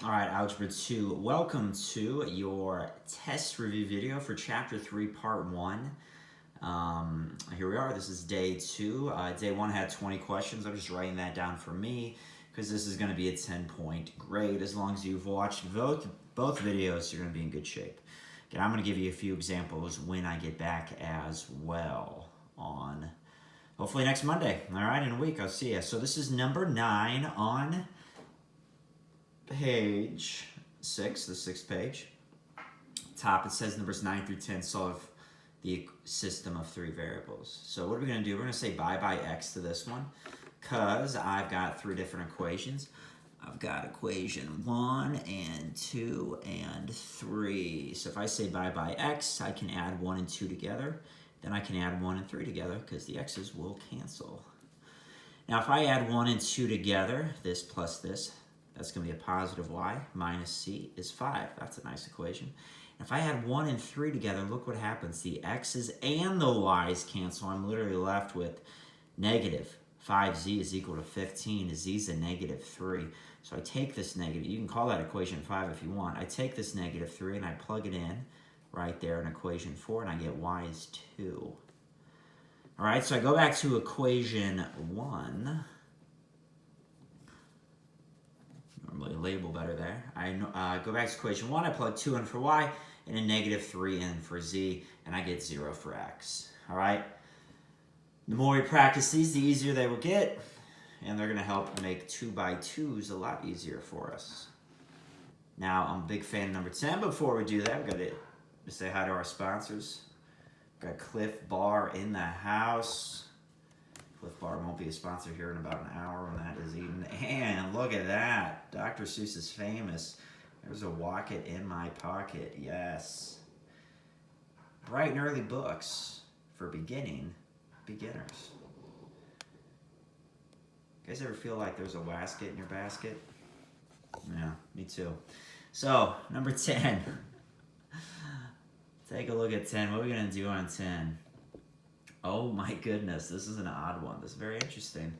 All right, Algebra 2, welcome to your test review video for Chapter 3, Part 1. Here we are, this is Day 2. Day 1 had 20 questions. I'm just writing that down for me because this is going to be a 10-point grade. As long as you've watched both videos, you're going to be in good shape. Again, I'm going to give you a few examples when I get back as well on hopefully next Monday. All right, in a week, I'll see you. So this is number 9 on page 6, the 6th page. Top, it says numbers 9 through 10 solve the system of 3 variables. So what are we going to do? We're going to say bye by x to this one because I've got 3 different equations. I've got equation 1 and 2 and 3. So if I say bye by x, I can add 1 and 2 together. Then I can add 1 and 3 together because the x's will cancel. Now if I add 1 and 2 together, this plus this, that's going to be a positive y minus c is 5. That's a nice equation. And if I add 1 and 3 together, look what happens. The x's and the y's cancel. I'm literally left with negative 5z is equal to 15. Z is a negative 3. So I take this negative. You can call that equation 5 if you want. I take this negative 3 and I plug it in right there in equation 4, and I get y is 2. All right, so I go back to equation 1. Normally label better there. I go back to equation 1, I plug 2 in for y, and a negative 3 in for z, and I get 0 for x. All right? The more we practice these, the easier they will get, and they're going to help make 2 by 2s a lot easier for us. Now, I'm a big fan of number 10. Before we do that, we've got to say hi to our sponsors. We've got Cliff Bar in the house. Cliff Bar won't be a sponsor here in about an hour when that is eaten. And look at that. Dr. Seuss is famous. There's a Walk It in My Pocket. Yes. Bright and early books for beginners. You guys ever feel like there's a wasket in your basket? Yeah, me too. So, number 10. Take a look at 10. What are we going to do on 10? Oh my goodness, this is an odd one. This is very interesting.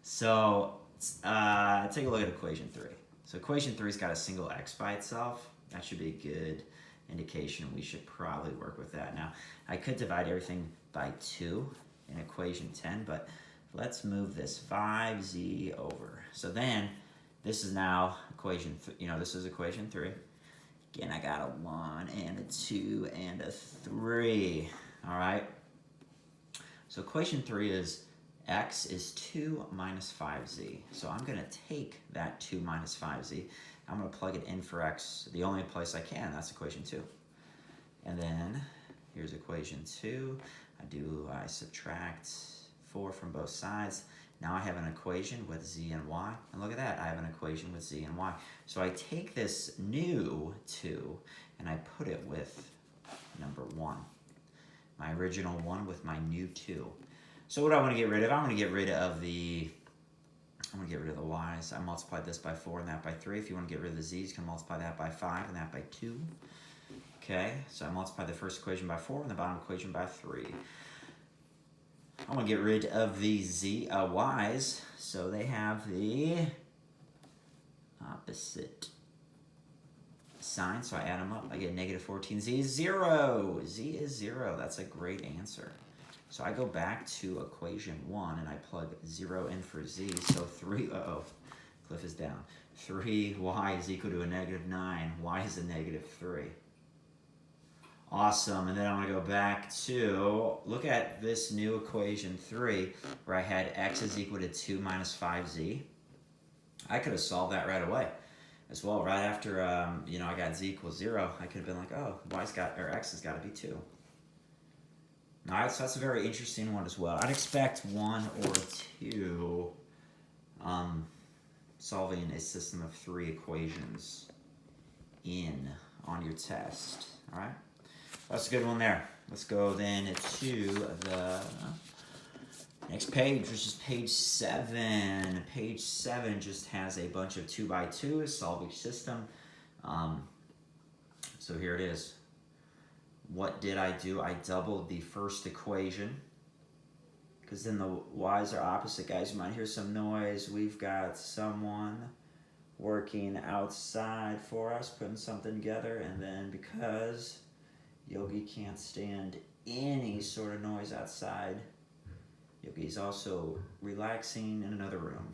So, take a look at equation 3. So equation 3's got a single x by itself. That should be a good indication. We should probably work with that. Now, I could divide everything by 2 in equation 10, but let's move this 5z over. So then, this is now equation, this is equation 3. Again, I got a 1 and a 2 and a 3. All right? So equation 3 is x is 2 minus 5z. So I'm going to take that 2 minus 5z. I'm going to plug it in for x the only place I can. That's equation 2. And then here's equation 2. I subtract 4 from both sides. Now I have an equation with z and y. And look at that. I have an equation with z and y. So I take this new 2 and I put it with number 1. My original 1 with my new 2. So what do I want to get rid of? I'm going to get rid of the y's. I multiplied this by 4 and that by 3. If you want to get rid of the z's, you can multiply that by 5 and that by 2. Okay, so I multiply the first equation by 4 and the bottom equation by 3. I want to get rid of the y's, so they have the opposite sign, so I add them up. I get negative 14. Z is 0. Z is 0. That's a great answer. So I go back to equation 1 and I plug 0 in for z. So 3, Cliff is down. 3y is equal to a negative 9. Y is a negative 3. Awesome. And then I'm going to go back to, look at this new equation 3 where I had x is equal to 2 minus 5z. I could have solved that right away as well. Right after, I got z equals 0, I could have been like, oh, x has got to be 2. All right, so that's a very interesting one as well. I'd expect 1 or 2 solving a system of 3 equations on your test. All right, that's a good one there. Let's go then to the next page, which is page 7. Page 7 just has a bunch of 2 by 2s, solve each system. So here it is. What did I do? I doubled the first equation because then the y's are opposite, guys. You might hear some noise. We've got someone working outside for us, putting something together, and then because Yogi can't stand any sort of noise outside, Yogi's also relaxing in another room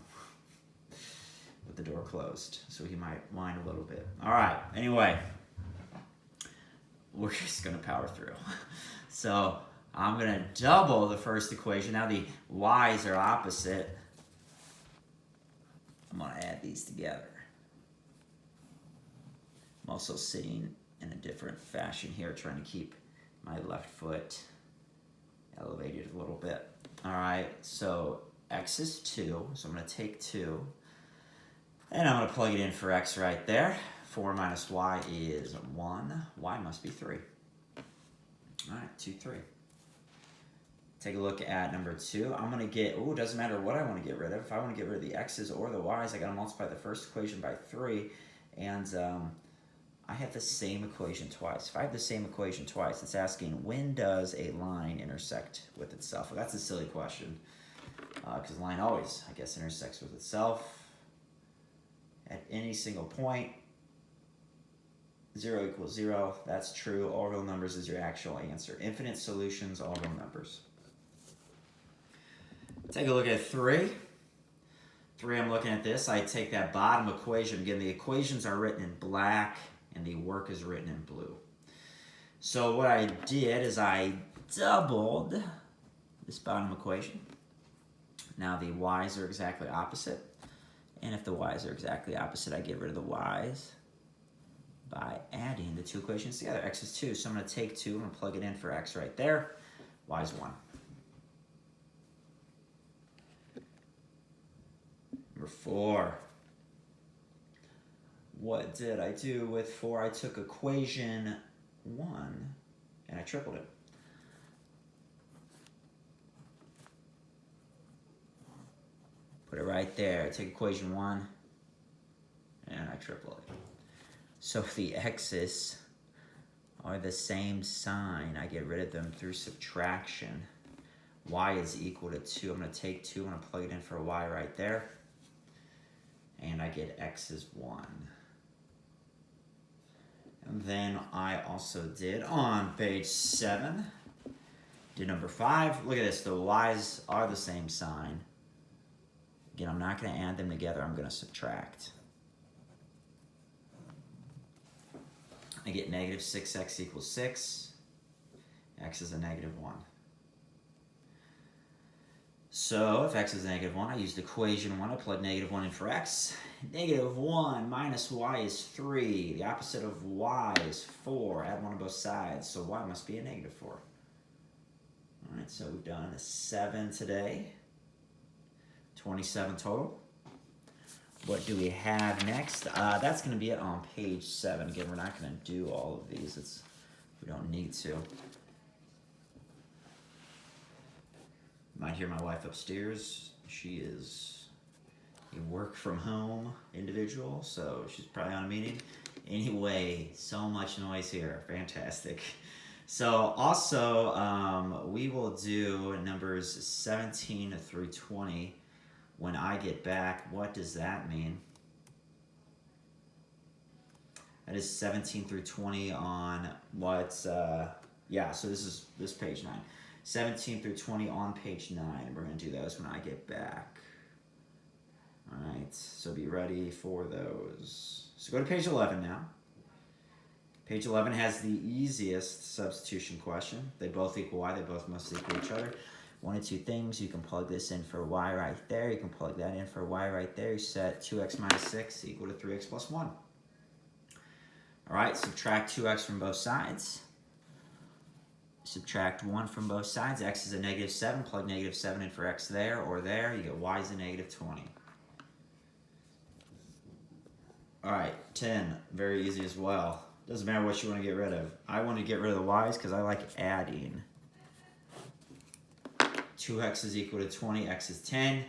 with the door closed, so he might whine a little bit. All right, anyway, we're just gonna power through. So I'm gonna double the first equation. Now the y's are opposite. I'm gonna add these together. I'm also sitting in a different fashion here, trying to keep my left foot elevated a little bit. All right, so x is 2, so I'm gonna take 2, and I'm gonna plug it in for x right there. 4 minus y is 1, y must be 3. All right, 2, 3. Take a look at number 2. I'm gonna get, it doesn't matter what I wanna get rid of. If I wanna get rid of the x's or the y's, I gotta multiply the first equation by 3, and I have the same equation twice. If I have the same equation twice, it's asking when does a line intersect with itself? Well, that's a silly question, because a line always, I guess, intersects with itself at any single point. 0 equals 0, that's true. All real numbers is your actual answer. Infinite solutions, all real numbers. Take a look at 3. 3, I'm looking at this. I take that bottom equation. Again, the equations are written in black, and the work is written in blue. So what I did is I doubled this bottom equation. Now the y's are exactly opposite. And if the y's are exactly opposite, I get rid of the y's by adding the two equations together. X is 2, so I'm going to take 2, I'm going to plug it in for x right there. Y is 1. Number 4. What did I do with 4? I took equation 1 and I tripled it. Put it right there. Take equation 1 and I triple it. So if the x's are the same sign, I get rid of them through subtraction. Y is equal to 2. I'm going to take 2, I'm going to plug it in for y right there. And I get x is 1. And then I also did on page 7, did number 5. Look at this, the y's are the same sign. Again, I'm not going to add them together, I'm going to subtract. I get negative 6x equals 6. X is a negative 1. So if x is a negative 1, I used equation 1. I plug negative 1 in for x. Negative 1 minus y is 3. The opposite of y is 4. Add 1 on both sides, so y must be a negative 4. All right, so we've done a 7 today. 27 total. What do we have next? That's going to be it on page 7. Again, we're not going to do all of these. We don't need to. You might hear my wife upstairs. She is a work from home individual, so she's probably on a meeting. Anyway, so much noise here. Fantastic. So also, we will do numbers 17 through 20 when I get back. What does that mean? That is 17 through 20 on what's, yeah, so this page 9. 17 through 20 on page 9. We're going to do those when I get back. All right, so be ready for those. So go to page 11 now. Page 11 has the easiest substitution question. They both equal y. They both must equal each other. One of two things. You can plug this in for y right there. You can plug that in for y right there. You set 2x minus 6 equal to 3x plus 1. All right, subtract 2x from both sides. Subtract 1 from both sides. X is a negative 7. Plug negative 7 in for x there or there. You get y is a negative 20. All right, 10. Very easy as well. Doesn't matter what you want to get rid of. I want to get rid of the y's because I like adding. 2x is equal to 20. X is 10.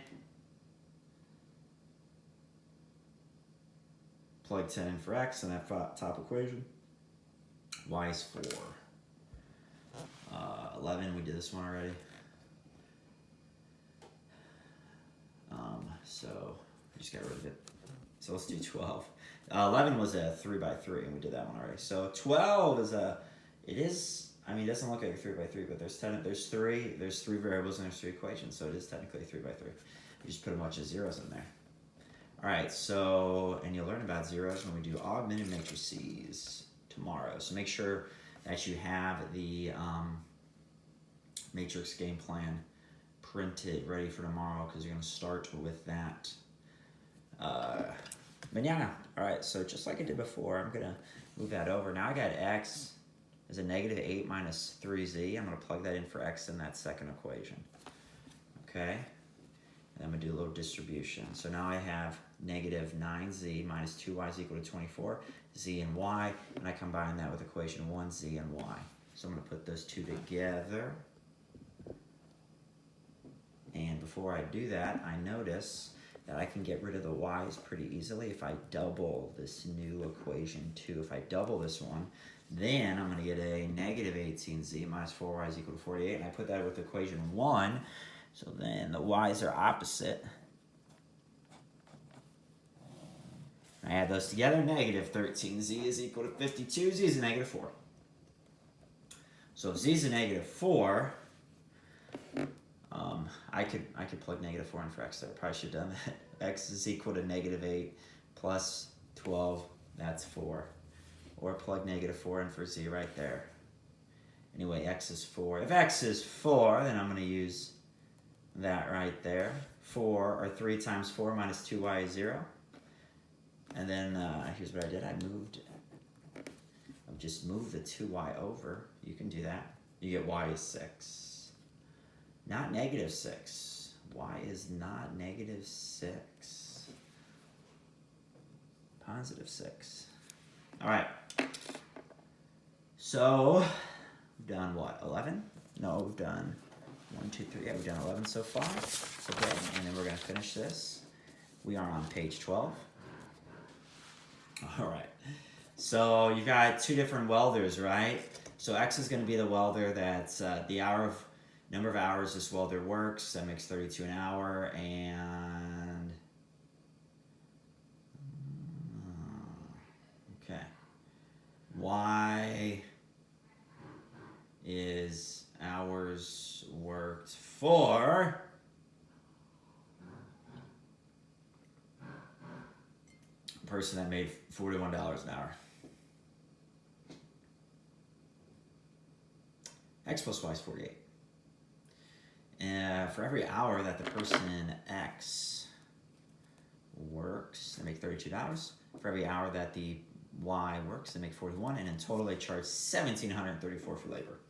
Plug 10 in for x in that top equation. Y is 4. 11, we did this one already. So we just got rid of it. So let's do 12. 11 was a 3 by 3, and we did that one already. So 12 is it doesn't look like a 3 by 3, but there's three variables and there's 3 equations, so it is technically a 3 by 3. You just put a bunch of zeros in there. All right, so, and you'll learn about zeros when we do augmented matrices tomorrow. So make sure that you have the matrix game plan printed ready for tomorrow, because you're going to start with that. Manana. All right, so just like I did before, I'm going to move that over. Now I got x is a negative 8 minus 3z. I'm going to plug that in for x in that second equation. Okay? And I'm going to do a little distribution. So now I have negative 9z minus 2y is equal to 24, z and y, and I combine that with equation 1z and y. So I'm going to put those two together. And before I do that, I notice that I can get rid of the y's pretty easily if I double this new equation 2. If I double this one, then I'm going to get a negative 18z minus 4y is equal to 48, and I put that with equation 1. So then the y's are opposite. I add those together, negative 13z is equal to 52, z is a negative 4. So if z is a negative 4, I could plug negative 4 in for x there. Probably should have done that. X is equal to negative 8 plus 12, that's 4. Or plug negative 4 in for z right there. Anyway, x is 4. If x is 4, then I'm going to use that right there. 4 or 3 times 4 minus 2y is 0. And then here's what I did. I just moved the 2y over. You can do that. You get y is 6. Not negative 6. Y is not negative 6. Positive 6. All right. So, we've done what? 11? No, we've done 1, 2, 3. Yeah, we've done 11 so far. Okay, and then we're going to finish this. We are on page 12. All right. So, you've got 2 different welders, right? So, X is going to be the welder that's the number of hours this welder works. That makes 32 an hour, and okay. Y is hours worked for a person that made $41 an hour. X plus Y is 48. For every hour that the person X works, they make $32. For every hour that the Y works, they make 41, and in total they charge $1,734 for labor.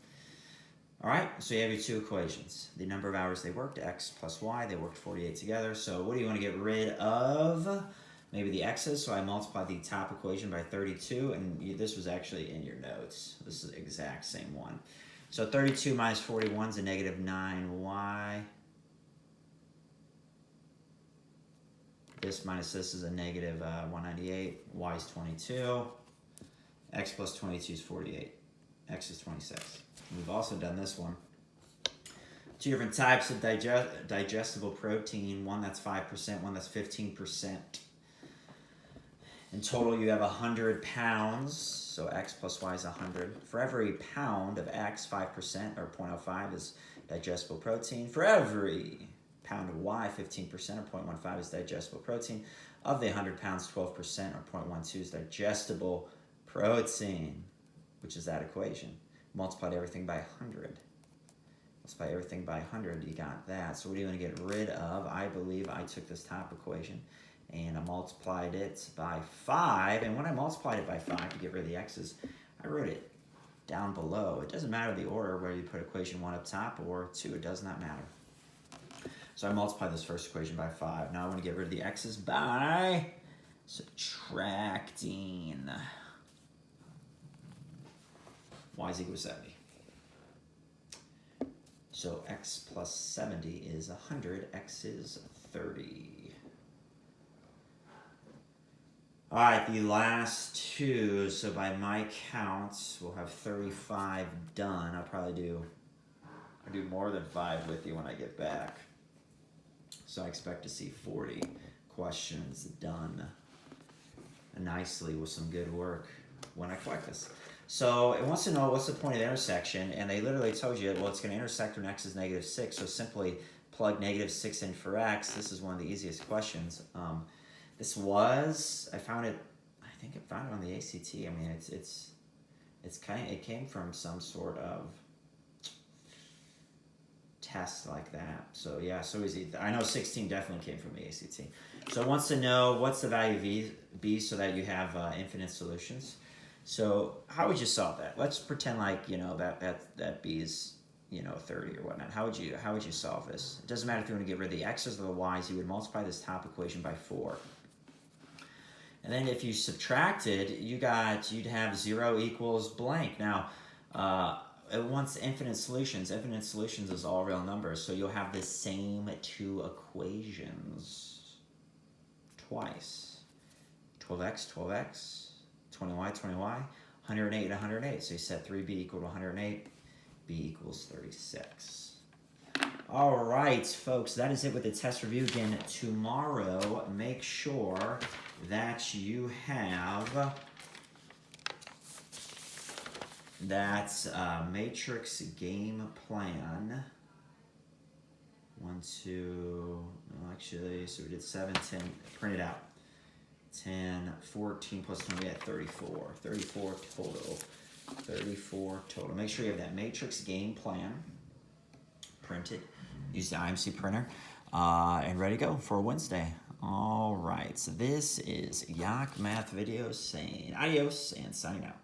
All right, so you have your 2 equations. The number of hours they worked, X plus Y, they worked 48 together. So what do you want to get rid of? Maybe the X's, so I multiplied the top equation by 32, and this was actually in your notes. This is the exact same one. So 32 minus 41 is a negative 9y. This minus this is a negative 198. Y is 22. X plus 22 is 48. X is 26. And we've also done this one. 2 different types of digestible protein. One that's 5%, one that's 15%. In total, you have 100 pounds, so X plus Y is 100. For every pound of X, 5% or 0.05 is digestible protein. For every pound of Y, 15% or 0.15 is digestible protein. Of the 100 pounds, 12% or 0.12 is digestible protein, which is that equation. Multiplied everything by 100. Multiply everything by 100, you got that. So what do you want to get rid of? I believe I took this top equation and I multiplied it by 5. And when I multiplied it by 5 to get rid of the x's, I wrote it down below. It doesn't matter the order, whether you put equation 1 up top or 2. It does not matter. So I multiplied this first equation by 5. Now I want to get rid of the x's by subtracting. Y is equal to 70. So x plus 70 is 100. X is 30. All right, the last 2. So by my counts, we'll have 35 done. I'll do more than 5 with you when I get back. So I expect to see 40 questions done nicely with some good work when I collect this. So it wants to know what's the point of the intersection, and they literally told you, well, it's going to intersect when x is -6, so simply plug -6 in for x. This is one of the easiest questions. I found it, I think I found it on the ACT. I mean, it came from some sort of test like that. So yeah, so easy. I know 16 definitely came from the ACT. So it wants to know what's the value of b so that you have infinite solutions. So how would you solve that? Let's pretend like, you know, that b is, you know, 30 or whatnot. How would you solve this? It doesn't matter if you want to get rid of the x's or the y's. You would multiply this top equation by 4. And then if you subtracted, you'd have 0 equals blank. Now, it wants infinite solutions. Infinite solutions is all real numbers, so you'll have the same two equations twice. 12x, 12x, 20y, 20y, 108, 108. So you set 3b equal to 108, b equals 36. All right, folks, that is it with the test review. Again, tomorrow, make sure that you have that matrix game plan. 1, 2, no, actually, so we did 7, 10, print it out. 10, 14 plus 20, we had 34. 34 total. 34 total. Make sure you have that matrix game plan printed. Use the IMC printer and ready to go for Wednesday. All right, so this is Yak Math Videos saying adios and signing out.